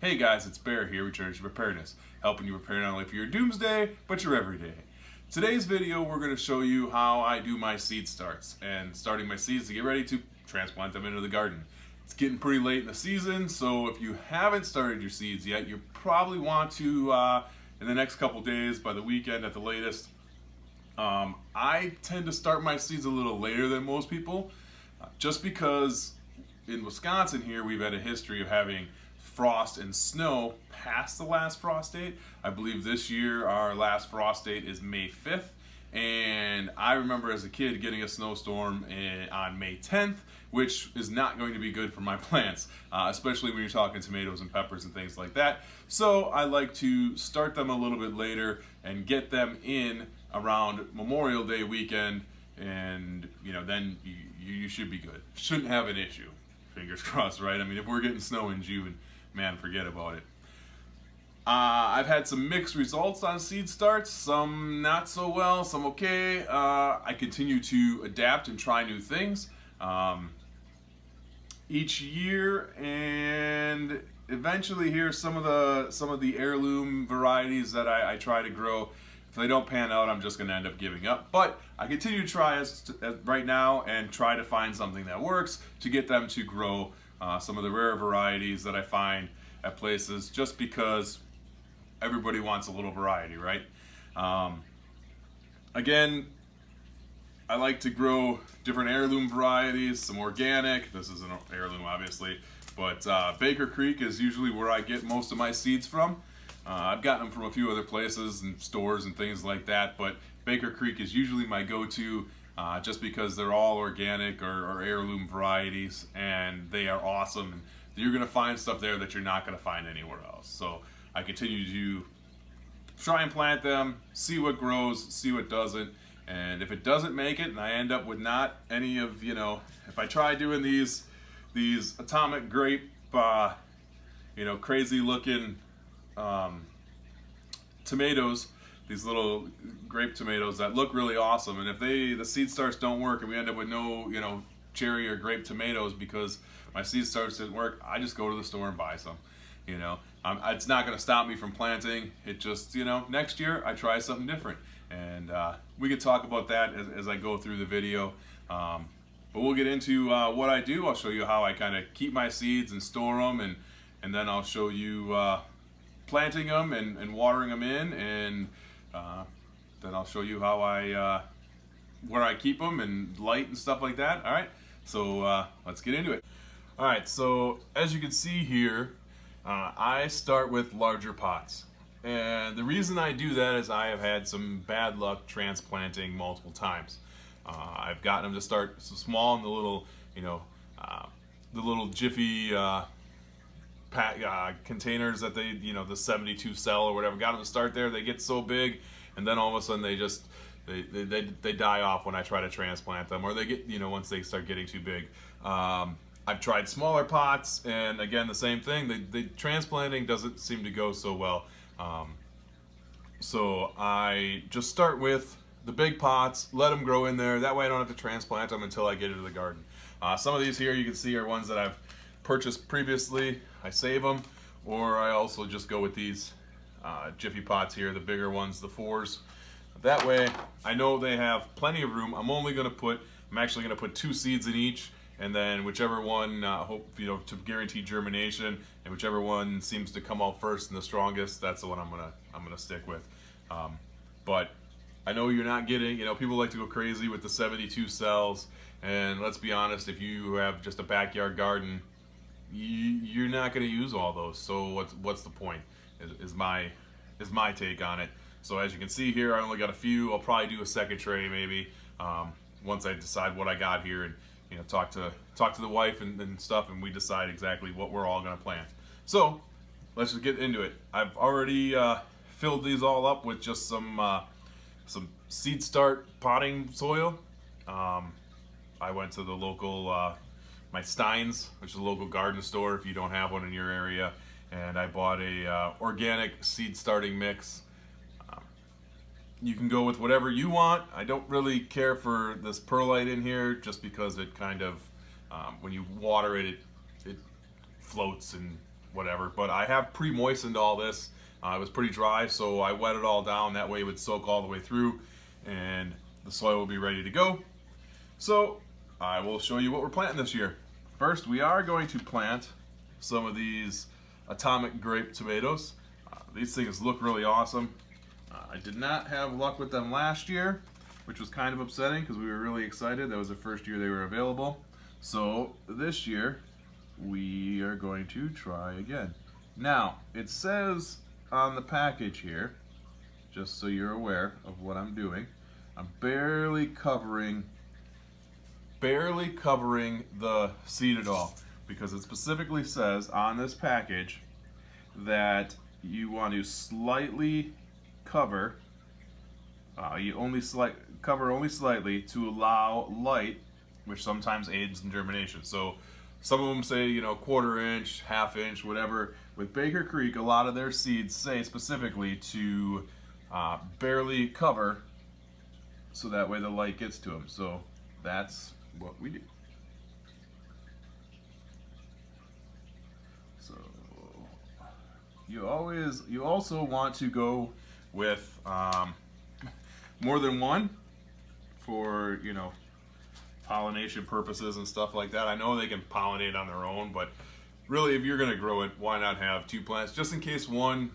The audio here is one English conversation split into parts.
Hey guys, it's Bear here, Returns to Preparedness, helping you prepare not only for your doomsday, but your everyday. Today's video, we're going to show you how I do my seed starts and starting my seeds to get ready to transplant them into the garden. It's getting pretty late in the season, so if you haven't started your seeds yet, you probably want to, in the next couple days, by the weekend at the latest. I tend to start my seeds a little later than most people, just because in Wisconsin here we've had a history of having frost and snow past the last frost date. I believe this year our last frost date is May 5th, and I remember as a kid getting a snowstorm on May 10th, which is not going to be good for my plants, especially when you're talking tomatoes and peppers and things like that. So I like to start them a little bit later and get them in around Memorial Day weekend, and then you should be good. Shouldn't have an issue. Fingers crossed, right? I mean, if we're getting snow in June, man, forget about it. I've had some mixed results on seed starts, some not so well, some okay. I continue to adapt and try new things each year, and eventually here some of the heirloom varieties that I try to grow. If they don't pan out, I'm just going to end up giving up. But I continue to try as right now and try to find something that works to get them to grow some of the rare varieties that I find at places, just because everybody wants a little variety, right? Again, I like to grow different heirloom varieties, some organic. This is an heirloom, obviously, but Baker Creek is usually where I get most of my seeds from. I've gotten them from a few other places and stores and things like that, but Baker Creek is usually my go-to just because they're all organic or heirloom varieties, and they are awesome. And you're going to find stuff there that you're not going to find anywhere else. So I continue to try and plant them, see what grows, see what doesn't, and if it doesn't make it and I end up with not any of, if I try doing these atomic grape, crazy looking tomatoes, these little grape tomatoes that look really awesome, and if the seed starts don't work and we end up with no cherry or grape tomatoes because my seed starts didn't work, I just go to the store and buy some. It's not going to stop me from planting. It just, next year I try something different, and we could talk about that as I go through the video. But we'll get into what I do. I'll show you how I kind of keep my seeds and store them, and then I'll show you planting them and watering them in, and then I'll show you how where I keep them and light and stuff like that. All right, so let's get into it. All right, so as you can see here, I start with larger pots, and the reason I do that is I have had some bad luck transplanting multiple times. I've gotten them to start so small in the little, the little Jiffy containers that they, the 72 cell or whatever, got them to start there. They get so big, and then all of a sudden they just they die off when I try to transplant them, or they get, once they start getting too big. I've tried smaller pots, and again the same thing. The transplanting doesn't seem to go so well. So I just start with the big pots, let them grow in there. That way I don't have to transplant them until I get into the garden. Some of these here you can see are ones that I've purchased previously. I save them, or I also just go with these Jiffy pots here, the bigger ones, the 4s. That way I know they have plenty of room. I'm actually going to put 2 seeds in each, and then whichever one, to guarantee germination, and whichever one seems to come out first and the strongest, that's the one I'm gonna stick with. But I know you're not getting, people like to go crazy with the 72 cells, and let's be honest, if you have just a backyard garden, you're not going to use all those. So what's the point? Is my take on it. So as you can see here, I only got a few. I'll probably do a second tray maybe once I decide what I got here, and talk to the wife and stuff, and we decide exactly what we're all going to plant. So let's just get into it. I've already filled these all up with just some seed start potting soil. I went to the local my Steins, which is a local garden store if you don't have one in your area, and I bought a organic seed starting mix. You can go with whatever you want. I don't really care for this perlite in here, just because it kind of, when you water it, it floats and whatever. But I have pre-moistened all this. It was pretty dry, so I wet it all down. That way it would soak all the way through and the soil will be ready to go. So I will show you what we're planting this year. First, we are going to plant some of these Atomic Grape tomatoes. These things look really awesome. I did not have luck with them last year, which was kind of upsetting because we were really excited. That was the first year they were available. So this year, we are going to try again. Now, it says on the package here, just so you're aware of what I'm doing, I'm barely covering the seed at all, because it specifically says on this package that you want to slightly cover, cover only slightly to allow light, which sometimes aids in germination. So some of them say, you know, 1/4 inch, 1/2 inch, whatever. With Baker Creek, a lot of their seeds say specifically to barely cover so that way the light gets to them. So that's what we do. So you also want to go with more than one for, you know, pollination purposes and stuff like that. I know they can pollinate on their own, but really, if you're going to grow it, why not have 2 plants just in case one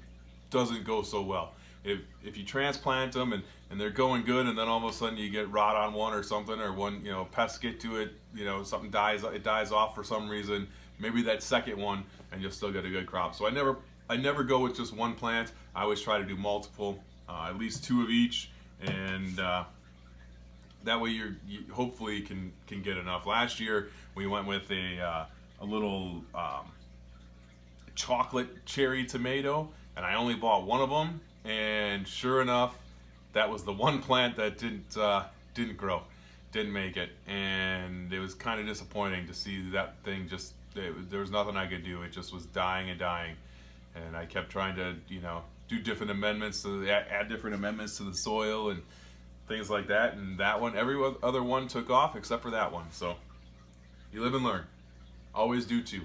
doesn't go so well. If you transplant them and they're going good, and then all of a sudden you get rot on one or something, or one, you know, pests get to it, you know, something dies, it dies off for some reason, maybe that second one, and you'll still get a good crop. So I never go with just one plant. I always try to do multiple, at least 2 of each, and that way you hopefully can get enough. Last year we went with a little chocolate cherry tomato, and I only bought one of them, and sure enough, that was the one plant that didn't grow, didn't make it, and it was kind of disappointing to see that thing just, there was nothing I could do. It just was dying and dying, and I kept trying to, you know, do different amendments, add different amendments to the soil and things like that, and that one, every other one took off except for that one. So you live and learn. Always do too.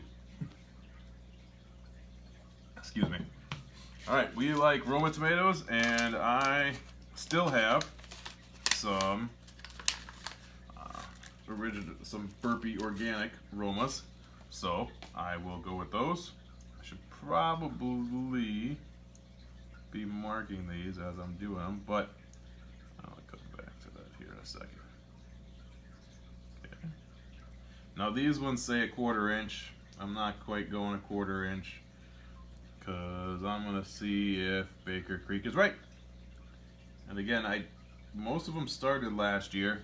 Excuse me. All right, we like Roma tomatoes, and I still have some some Burpee organic Romas, so I will go with those. I should probably be marking these as I'm doing them, but I'll come back to that here in a second. Okay. Now these ones say 1/4 inch. I'm not quite going 1/4 inch because I'm gonna see if Baker Creek is right. And again, most of them started last year.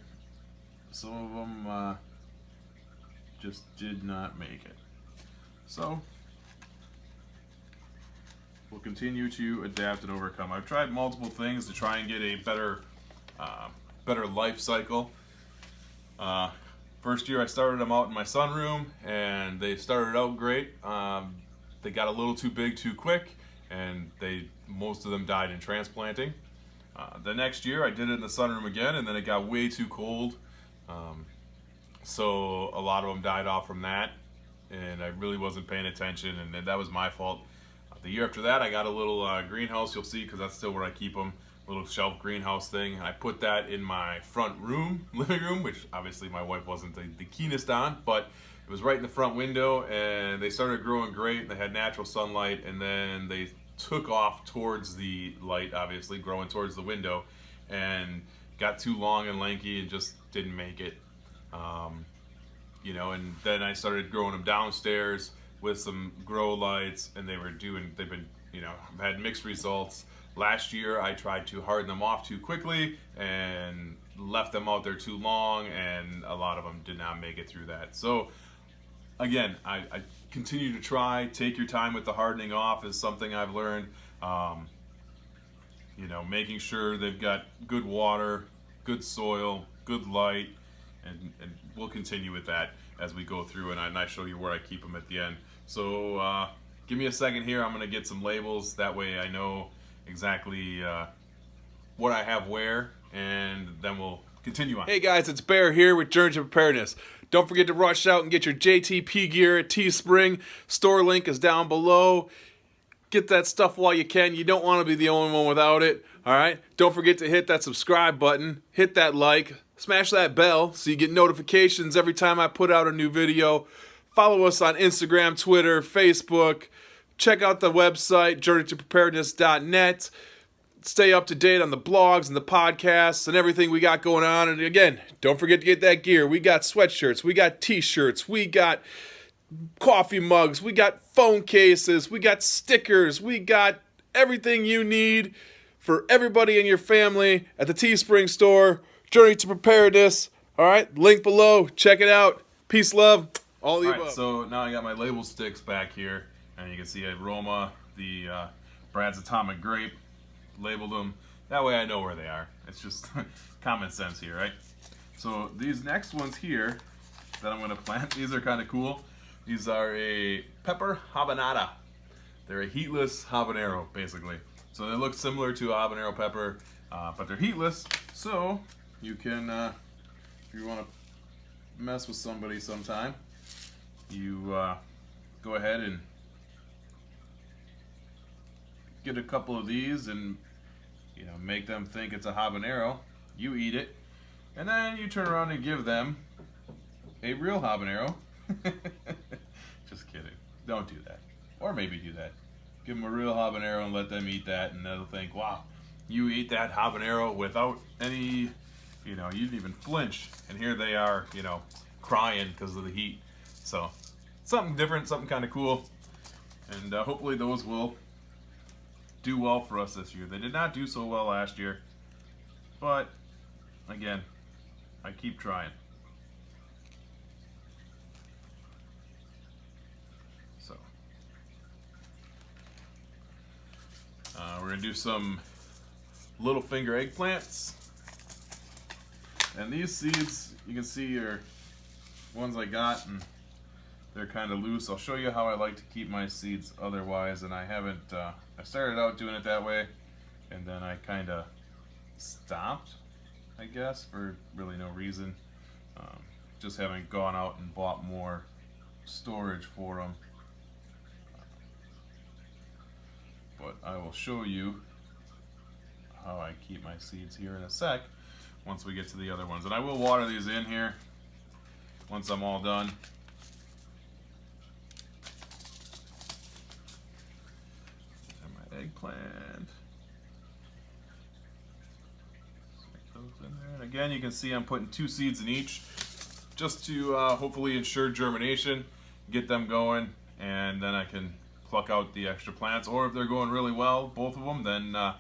Some of them just did not make it. So we'll continue to adapt and overcome. I've tried multiple things to try and get a better life cycle. First year I started them out in my sunroom, and they started out great. They got a little too big too quick, and most of them died in transplanting. The next year I did it in the sunroom again, and then it got way too cold. So a lot of them died off from that, and I really wasn't paying attention, and that was my fault. The year after that, I got a little greenhouse, you'll see, because that's still where I keep them, little shelf greenhouse thing. And I put that in my front room, living room, which obviously my wife wasn't the keenest on, but it was right in the front window, and they started growing great, and they had natural sunlight, and then they took off towards the light, obviously, growing towards the window, and got too long and lanky and just didn't make it. You know, and then I started growing them downstairs with some grow lights, and they've been, you know, had mixed results. Last year I tried to harden them off too quickly and left them out there too long, and a lot of them did not make it through that. So again, I continue to try. Take your time with the hardening off is something I've learned. You know, making sure they've got good water, good soil, good light, and we'll continue with that as we go through, and I show you where I keep them at the end. So give me a second here. I'm going to get some labels. That way I know exactly what I have where, and then we'll continue on. Hey guys, it's Bear here with Germination Preparedness. Don't forget to rush out and get your JTP gear at Teespring. Store link is down below. Get that stuff while you can. You don't want to be the only one without it. All right? Don't forget to hit that subscribe button. Hit that like. Smash that bell so you get notifications every time I put out a new video. Follow us on Instagram, Twitter, Facebook. Check out the website, journeytopreparedness.net. Stay up to date on the blogs and the podcasts and everything we got going on. And again, don't forget to get that gear. We got sweatshirts. We got t-shirts. We got coffee mugs. We got phone cases. We got stickers. We got everything you need for everybody in your family at the Teespring store. Journey to Preparedness. All right, link below. Check it out. Peace, love, all the above. So now I got my label sticks back here, and you can see Aroma, the Brad's Atomic Grape, labeled them. That way I know where they are. It's just common sense here, right? So these next ones here that I'm going to plant, these are kind of cool. These are a pepper habanada. They're a heatless habanero, basically. So they look similar to a habanero pepper, but they're heatless. So you can, if you want to mess with somebody sometime, you go ahead and get a couple of these and make them think it's a habanero. You eat it, and then you turn around and give them a real habanero. Just kidding. Don't do that. Or maybe do that. Give them a real habanero and let them eat that, and they'll think, wow, you eat that habanero without any, you didn't even flinch. And here they are, crying because of the heat. So, something different, something kind of cool. And hopefully those will do well for us this year. They did not do so well last year. But, again, I keep trying. So, we're going to do some little finger eggplants. And these seeds, you can see, are ones I got, and they're kind of loose. I'll show you how I like to keep my seeds otherwise, and I haven't, I started out doing it that way, and then I kind of stopped, I guess, for really no reason. Just haven't gone out and bought more storage for them. But I will show you how I keep my seeds here in a sec once we get to the other ones. And I will water these in here once I'm all done. And my eggplant. Stick those in there. And again, you can see I'm putting 2 seeds in each just to hopefully ensure germination, get them going, and then I can pluck out the extra plants. Or if they're going really well, both of them, then I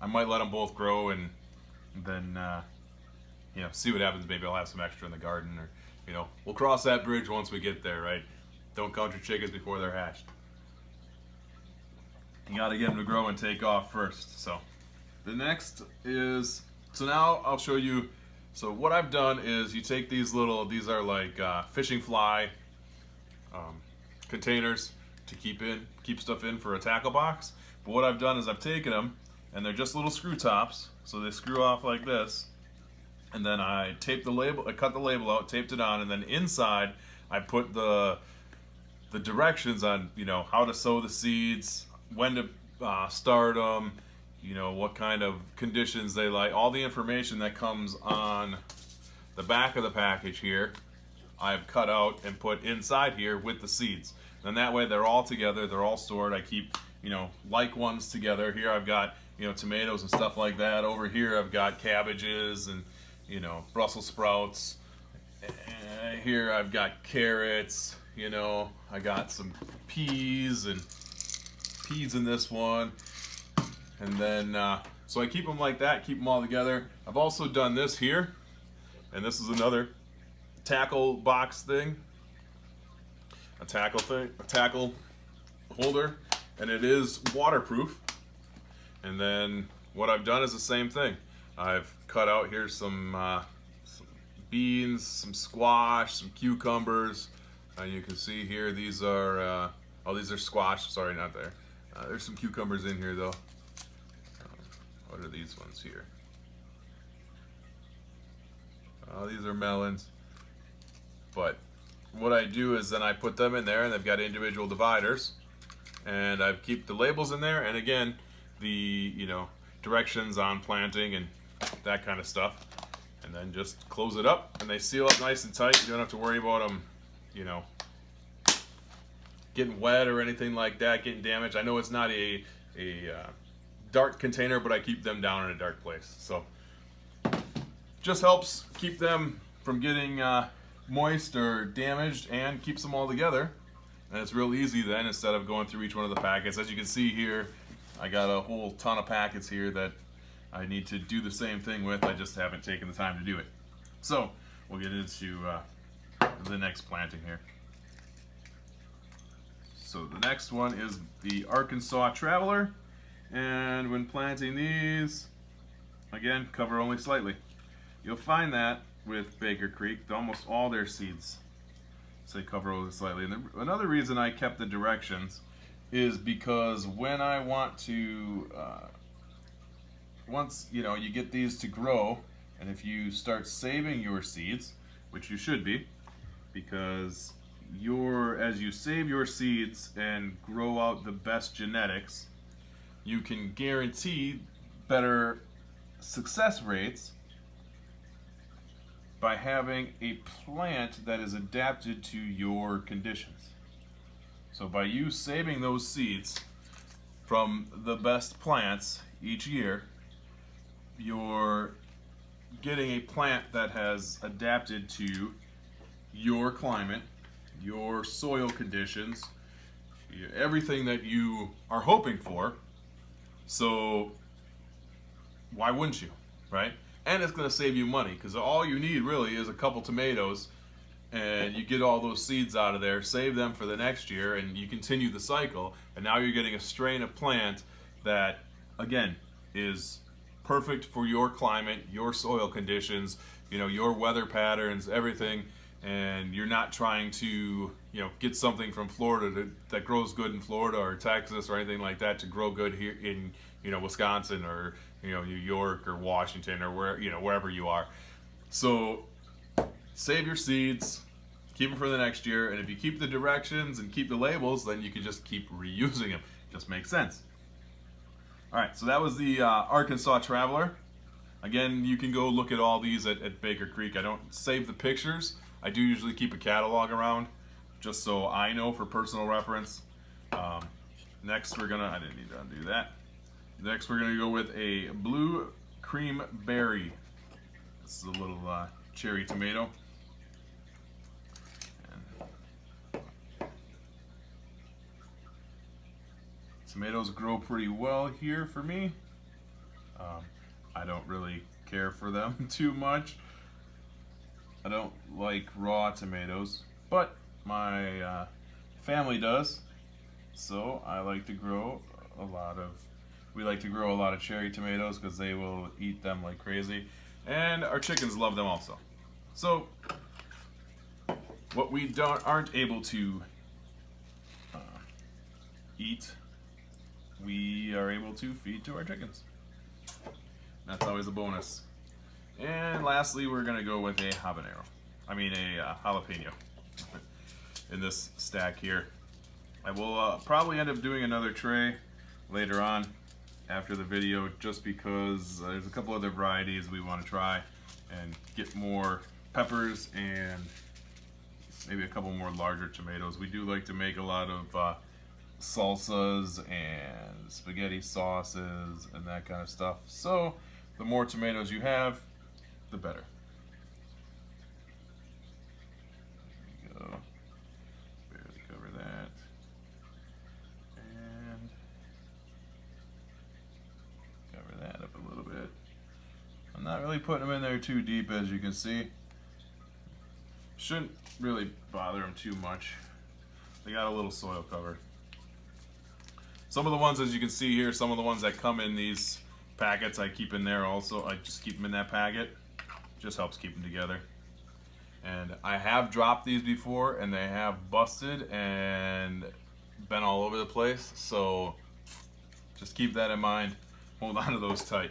might let them both grow and then see what happens. Maybe I'll have some extra in the garden, or we'll cross that bridge once we get there, right? Don't count your chickens before they're hatched. You gotta get them to grow and take off first. So the next is, so now I'll show you. So what I've done is, you take these are like fishing fly containers to keep stuff in for a tackle box. But what I've done is I've taken them, and they're just little screw tops, so they screw off like this. And then I taped the label, I cut the label out, taped it on, and then inside I put the directions on, how to sow the seeds, when to start them, what kind of conditions they like, all the information that comes on the back of the package here, I've cut out and put inside here with the seeds. And that way they're all together, they're all stored. I keep, like ones together. Here I've got, tomatoes and stuff like that. Over here I've got cabbages and, Brussels sprouts. And here I've got carrots, I got some peas and peas in this one. And then, so I keep them like that, keep them all together. I've also done this here, and this is another tackle box thing. A tackle holder, and it is waterproof. And then what I've done is the same thing. I've cut out here some beans, some squash, some cucumbers. You can see here, these are these are squash. Sorry, not there. There's some cucumbers in here though. What are these ones here? These are melons. But what I do is then I put them in there, and they've got individual dividers, and I keep the labels in there, and again, the directions on planting and that kind of stuff, and then just close it up, and they seal up nice and tight. You don't have to worry about them, getting wet or anything like that, getting damaged. I know it's not a dark container, but I keep them down in a dark place, so just helps keep them from getting moist or damaged, and keeps them all together. And it's real easy then, instead of going through each one of the packets. As you can see here, I got a whole ton of packets here that I need to do the same thing with. I just haven't taken the time to do it. So we'll get into the next planting here. So the next one is the Arkansas Traveler, and when planting these, again, cover only slightly. You'll find that with Baker Creek, almost all their seeds say cover only slightly. And another reason I kept the directions is because when I want to, once you get these to grow, and if you start saving your seeds, which you should be, because as you save your seeds and grow out the best genetics, you can guarantee better success rates by having a plant that is adapted to your conditions. So by you saving those seeds from the best plants each year, you're getting a plant that has adapted to your climate, your soil conditions, everything that you are hoping for. So why wouldn't you, right? And it's going to save you money, because all you need really is a couple tomatoes, and you get all those seeds out of there, save them for the next year, and you continue the cycle. And now you're getting a strain of plant that, again, is perfect for your climate, your soil conditions, your weather patterns, everything. And you're not trying to, get something from Florida that grows good in Florida or Texas or anything like that to grow good here in, Wisconsin or, New York or Washington or wherever you are. So save your seeds, keep them for the next year, and if you keep the directions and keep the labels, then you can just keep reusing them. Just makes sense. All right, so that was the Arkansas Traveler. Again, you can go look at all these at Baker Creek. I don't save the pictures. I do usually keep a catalog around, just so I know for personal reference. Next, I didn't need to undo that. Next, we're gonna go with a Blue Cream Berry. This is a little cherry tomato. And tomatoes grow pretty well here for me. I don't really care for them too much. I don't like raw tomatoes, but my family does. So I like to grow we like to grow a lot of cherry tomatoes because they will eat them like crazy. And our chickens love them also. So what we aren't able to eat, we are able to feed to our chickens. That's always a bonus. And lastly, we're gonna go with a jalapeno in this stack here. I will probably end up doing another tray later on after the video, just because there's a couple other varieties we want to try and get more peppers and maybe a couple more larger tomatoes. We do like to make a lot of salsas and spaghetti sauces and that kind of stuff. So the more tomatoes you have, the better. There we go. Barely cover that. And cover that up a little bit. I'm not really putting them in there too deep, as you can see. Shouldn't really bother them too much. They got a little soil cover. Some of the ones, as you can see here, some of the ones that come in these packets I keep in there also. I just keep them in that packet. Just helps keep them together. And I have dropped these before and they have busted and been all over the place. So just keep that in mind. Hold on to those tight.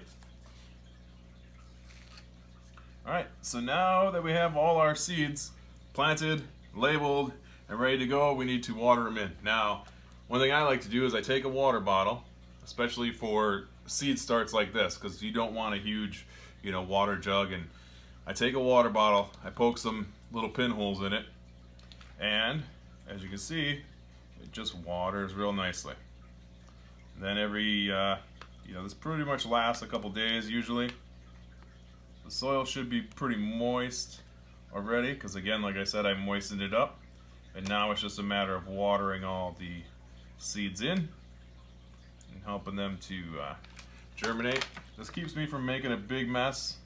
Alright, so now that we have all our seeds planted, labeled, and ready to go, we need to water them in. Now, one thing I like to do is I take a water bottle, especially for seed starts like this, because you don't want a huge, water jug. And I take a water bottle, I poke some little pinholes in it, and as you can see, it just waters real nicely. And then every, this pretty much lasts a couple days usually. The soil should be pretty moist already, because again, like I said, I moistened it up. And now it's just a matter of watering all the seeds in and helping them to germinate. This keeps me from making a big mess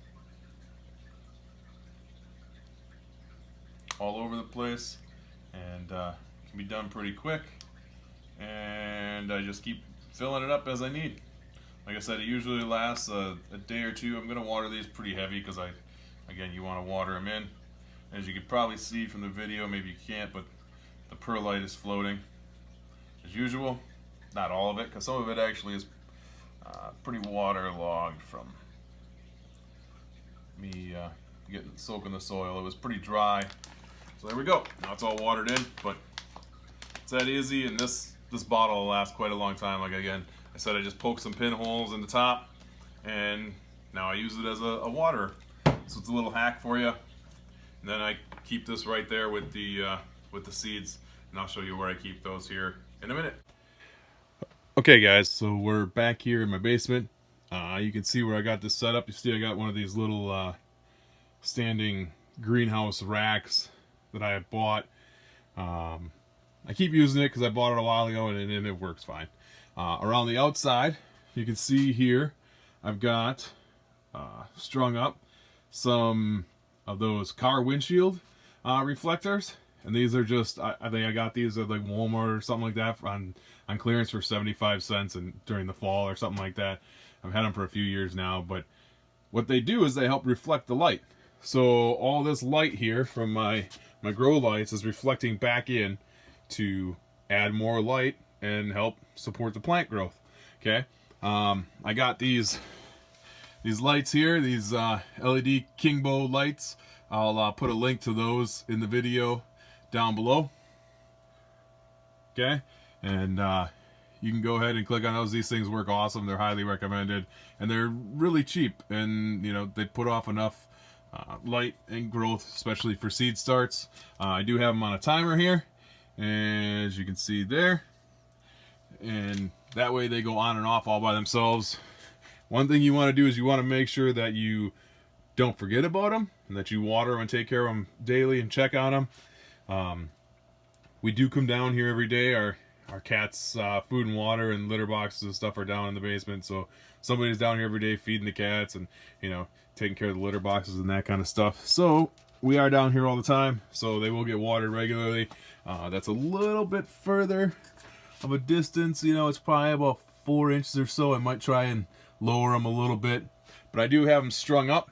all over the place, and it can be done pretty quick. And I just keep filling it up as I need. Like I said, it usually lasts a day or two. I'm going to water these pretty heavy because again, you want to water them in. As you can probably see from the video, maybe you can't, but the perlite is floating as usual. Not all of it, because some of it actually is pretty waterlogged from me soaking the soil. It was pretty dry. So there we go. Now it's all watered in, but it's that easy, and this bottle will last quite a long time. Like again, I said, I just poked some pinholes in the top, and now I use it as a waterer. So it's a little hack for you. And then I keep this right there with the seeds, and I'll show you where I keep those here in a minute. Okay guys, so we're back here in my basement. You can see where I got this set up. You see I got one of these little standing greenhouse racks that I had bought. I keep using it because I bought it a while ago, and it works fine. Around the outside, you can see here I've got strung up some of those car windshield reflectors, and these are just, I think I got these at like Walmart or something like that on clearance for 75 cents and during the fall or something like that. I've had them for a few years now, but what they do is they help reflect the light. So all this light here from my grow lights is reflecting back in to add more light and help support the plant growth. Okay, I got these lights here, these LED Kingbo lights. I'll put a link to those in the video down below. Okay, and you can go ahead and click on those. These things work awesome. They're highly recommended, and they're really cheap, and they put off enough light and growth, especially for seed starts. I do have them on a timer here, as you can see there, and that way they go on and off all by themselves. One thing you want to do is you want to make sure that you don't forget about them, and that you water them and take care of them daily and check on them. We do come down here every day. Our cats' food and water and litter boxes and stuff are down in the basement, so somebody's down here every day feeding the cats and taking care of the litter boxes and that kind of stuff. So we are down here all the time, so they will get watered regularly. That's a little bit further of a distance. It's probably about 4 inches or so. I might try and lower them a little bit, but I do have them strung up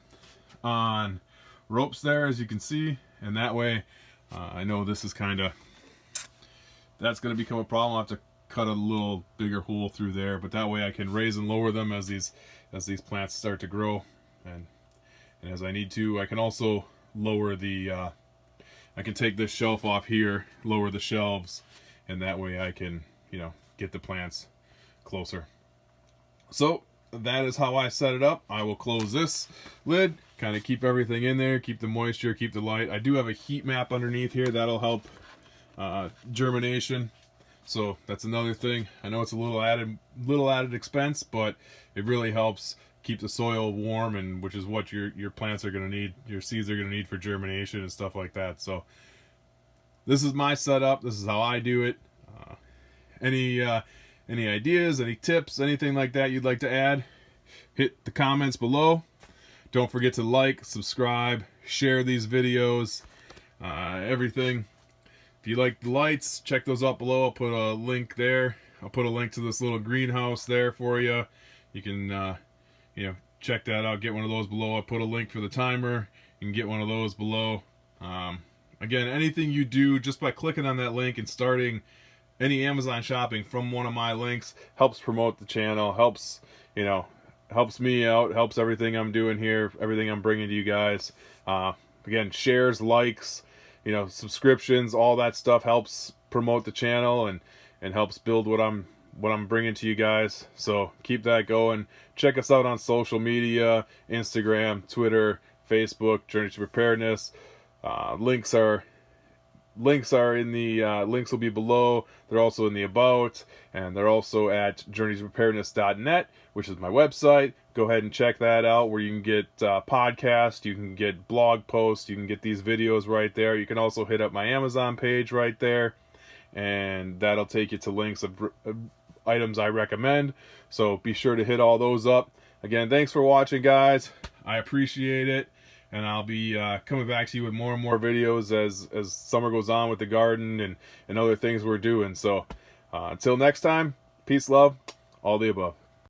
on ropes there, as you can see, and that way I know this is that's going to become a problem. I'll have to cut a little bigger hole through there, but that way I can raise and lower them as these plants start to grow, and as I need to. I can also lower the I can take this shelf off here, lower the shelves, and that way I can get the plants closer. So that is how I set it up. I will close this lid, kind of keep everything in there, keep the moisture, keep the light. I do have a heat map underneath here that'll help germination, so that's another thing. I know it's a little added expense, but it really helps keep the soil warm, and which is what your plants are going to need, your seeds are going to need for germination and stuff like that. So this is my setup. This is how I do it. Any ideas, any tips, anything like that you'd like to add, hit the comments below. Don't forget to like, subscribe, share these videos, everything. If you like the lights, check those out below. I'll put a link there. I'll put a link to this little greenhouse there for you. You can check that out, get one of those below. I put a link for the timer. You can get one of those below. Again, anything you do just by clicking on that link and starting any Amazon shopping from one of my links helps promote the channel, helps me out, helps everything I'm doing here, everything I'm bringing to you guys. Again, shares, likes, you know, subscriptions, all that stuff helps promote the channel and helps build what I'm bringing to you guys. So keep that going. Check us out on social media, Instagram, Twitter, Facebook, Journey to Preparedness. Links are in the links will be below. They're also in the about, and they're also at journeytopreparedness.net, which is my website. Go ahead and check that out, where you can get podcasts, you can get blog posts, you can get these videos right there. You can also hit up my Amazon page right there, and that'll take you to links of items I recommend. So be sure to hit all those up. Again, thanks for watching, guys. I appreciate it. And I'll be coming back to you with more and more videos as summer goes on with the garden and other things we're doing. So until next time, peace, love, all the above.